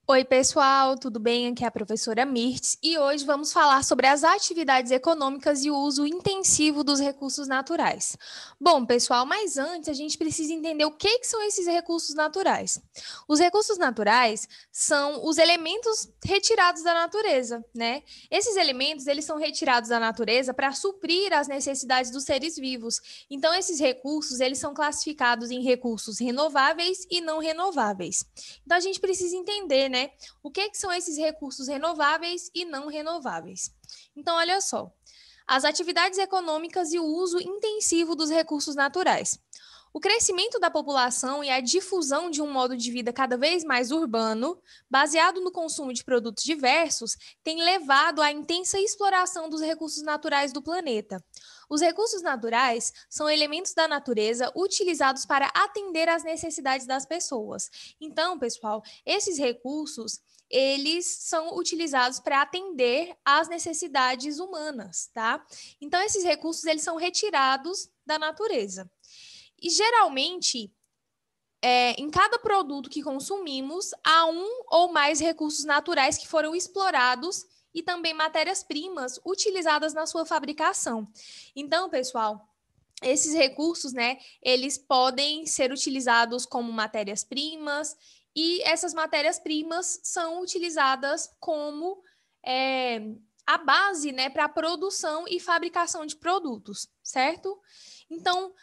Oi, pessoal, tudo bem? Aqui é a professora Mirtz e hoje vamos falar sobre as atividades econômicas e o uso intensivo dos recursos naturais. Bom, pessoal, mas antes a gente precisa entender o que são esses recursos naturais. Os recursos naturais são os elementos retirados da natureza, né? Esses elementos, eles são retirados da natureza para suprir as necessidades dos seres vivos. Então, esses recursos, eles são classificados em recursos renováveis e não renováveis. Então, a gente precisa entender, né, o que são esses recursos renováveis e não renováveis. Então, olha só, as atividades econômicas e o uso intensivo dos recursos naturais. O crescimento da população e a difusão de um modo de vida cada vez mais urbano, baseado no consumo de produtos diversos, tem levado à intensa exploração dos recursos naturais do planeta. Os recursos naturais são elementos da natureza utilizados para atender às necessidades das pessoas. Então, pessoal, esses recursos eles são utilizados para atender às necessidades humanas, tá? Então, esses recursos eles são retirados da natureza. E geralmente, em cada produto que consumimos, há um ou mais recursos naturais que foram explorados e também matérias-primas utilizadas na sua fabricação. Então, pessoal, esses recursos, né, eles podem ser utilizados como matérias-primas e essas matérias-primas são utilizadas como a base, né, para a produção e fabricação de produtos, certo? Então,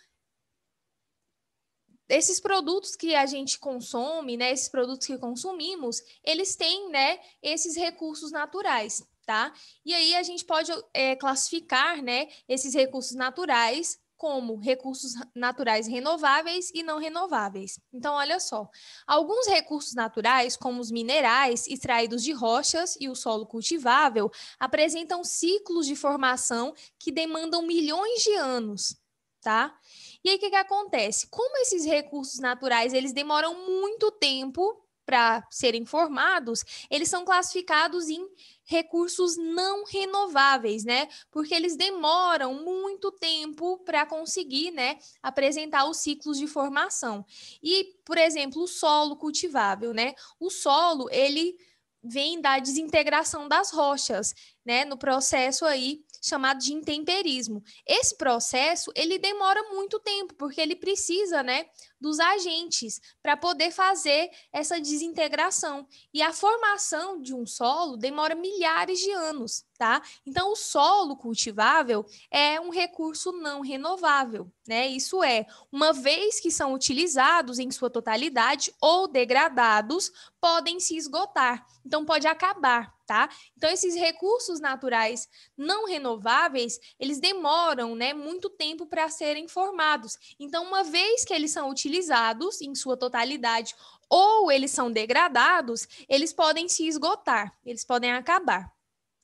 esses produtos que a gente consome, né, esses produtos que consumimos, eles têm, né, esses recursos naturais, tá? E aí a gente pode classificar, né, esses recursos naturais como recursos naturais renováveis e não renováveis. Então, olha só, alguns recursos naturais, como os minerais extraídos de rochas e o solo cultivável, apresentam ciclos de formação que demandam milhões de anos, tá? E aí, o que acontece? Como esses recursos naturais eles demoram muito tempo para serem formados, eles são classificados em recursos não renováveis, né? Porque eles demoram muito tempo para conseguir, né, apresentar os ciclos de formação. E, por exemplo, o solo cultivável, né? O solo, ele vem da desintegração das rochas, né, no processo aí chamado de intemperismo. Esse processo, ele demora muito tempo, porque ele precisa, né, dos agentes para poder fazer essa desintegração. E a formação de um solo demora milhares de anos, tá? Então, o solo cultivável é um recurso não renovável, né? Isso é, uma vez que são utilizados em sua totalidade ou degradados, podem se esgotar. Então, pode acabar, tá? Então, esses recursos naturais não renováveis, eles demoram, né, muito tempo para serem formados. Então, uma vez que eles são utilizados em sua totalidade ou eles são degradados, eles podem se esgotar, eles podem acabar,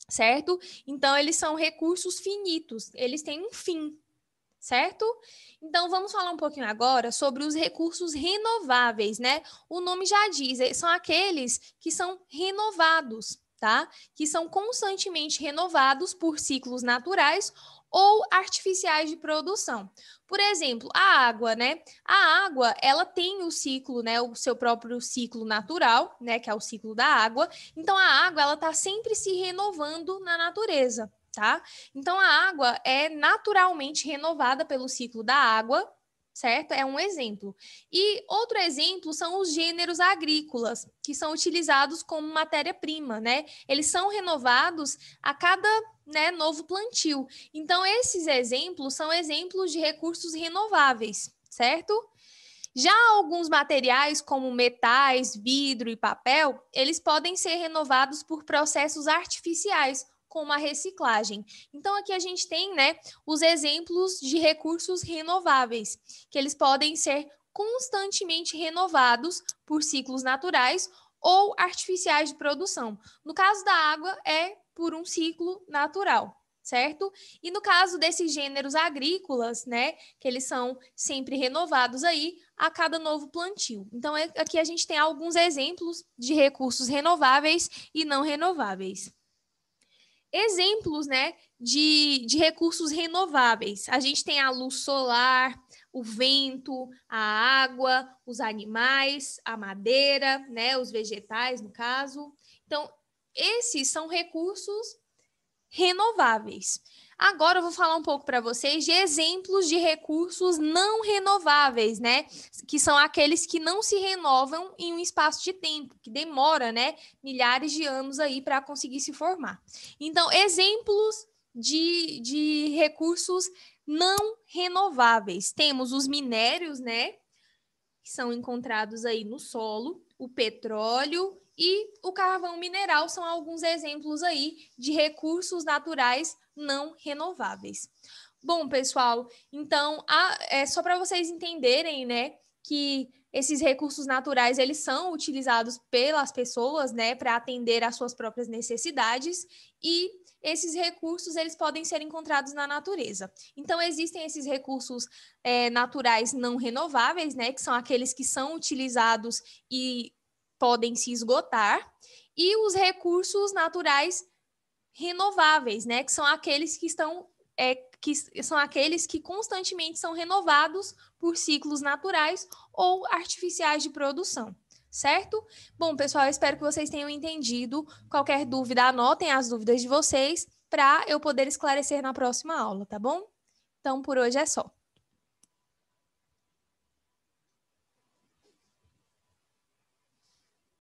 certo? Então, eles são recursos finitos, eles têm um fim, certo? Então, vamos falar um pouquinho agora sobre os recursos renováveis, né? O nome já diz, são aqueles que são renovados, tá? Que são constantemente renovados por ciclos naturais ou artificiais de produção. Por exemplo, a água, né? A água, ela tem o ciclo, né, o seu próprio ciclo natural, né, que é o ciclo da água. Então a água, ela tá sempre se renovando na natureza, tá? Então, a água é naturalmente renovada pelo ciclo da água, certo? É um exemplo. E outro exemplo são os gêneros agrícolas, que são utilizados como matéria-prima, né? Eles são renovados a cada, né, novo plantio. Então, esses exemplos são exemplos de recursos renováveis, certo? Já alguns materiais, como metais, vidro e papel, eles podem ser renovados por processos artificiais, como a reciclagem. Então, aqui a gente tem, né, os exemplos de recursos renováveis, que eles podem ser constantemente renovados por ciclos naturais ou artificiais de produção. No caso da água, é por um ciclo natural, certo? E no caso desses gêneros agrícolas, né, que eles são sempre renovados aí a cada novo plantio. Então, aqui a gente tem alguns exemplos de recursos renováveis e não renováveis. exemplos, né, de recursos renováveis. A gente tem a luz solar, o vento, a água, os animais, a madeira, né, os vegetais, no caso. Então, esses são recursos renováveis. Agora eu vou falar um pouco para vocês de exemplos de recursos não renováveis, né? Que são aqueles que não se renovam em um espaço de tempo, que demora, né, milhares de anos aí para conseguir se formar. Então, exemplos de recursos não renováveis. Temos os minérios, né, que são encontrados aí no solo, o petróleo e o carvão mineral são alguns exemplos aí de recursos naturais não renováveis. Bom, pessoal, então é só para vocês entenderem, né, que esses recursos naturais eles são utilizados pelas pessoas, né, para atender às suas próprias necessidades e esses recursos eles podem ser encontrados na natureza. Então existem esses recursos naturais não renováveis, né, que são aqueles que são utilizados e podem se esgotar, e os recursos naturais renováveis, né, que são aqueles que são aqueles que constantemente são renovados por ciclos naturais ou artificiais de produção, certo? Bom, pessoal, eu espero que vocês tenham entendido. Qualquer dúvida, anotem as dúvidas de vocês para eu poder esclarecer na próxima aula, tá bom? Então, por hoje é só.